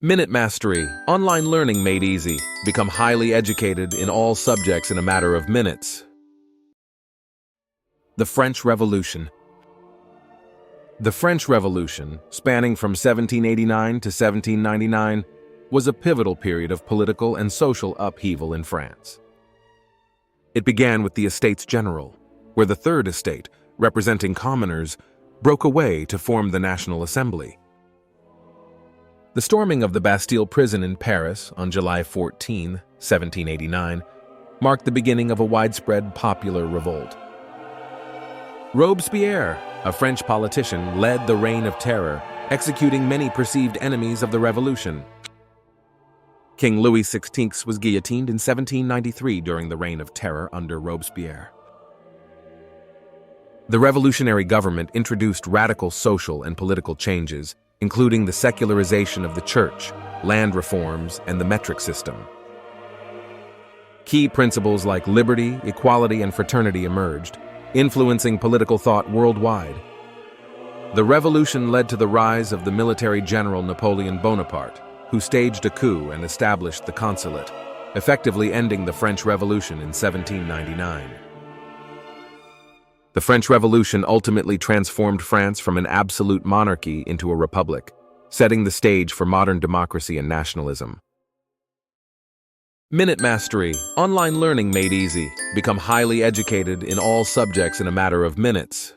Minute Mastery, online learning made easy. Become highly educated in all subjects in a matter of minutes. The French Revolution. The French Revolution, spanning from 1789 to 1799, was a pivotal period of political and social upheaval in France. It began with the Estates General, where the Third Estate, representing commoners, broke away to form the National Assembly. The storming of the Bastille prison in Paris on July 14, 1789, marked the beginning of a widespread popular revolt. Robespierre, a French politician, led the Reign of Terror, executing many perceived enemies of the revolution. King Louis XVI was guillotined in 1793 during the Reign of Terror under Robespierre. The revolutionary government introduced radical social and political changes, including the secularization of the church, land reforms, and the metric system. Key principles like liberty, equality, and fraternity emerged, influencing political thought worldwide. The revolution led to the rise of the military general Napoleon Bonaparte, who staged a coup and established the consulate, effectively ending the French Revolution in 1799. The French Revolution ultimately transformed France from an absolute monarchy into a republic, setting the stage for modern democracy and nationalism. Minute Mastery, online learning made easy. Become highly educated in all subjects in a matter of minutes.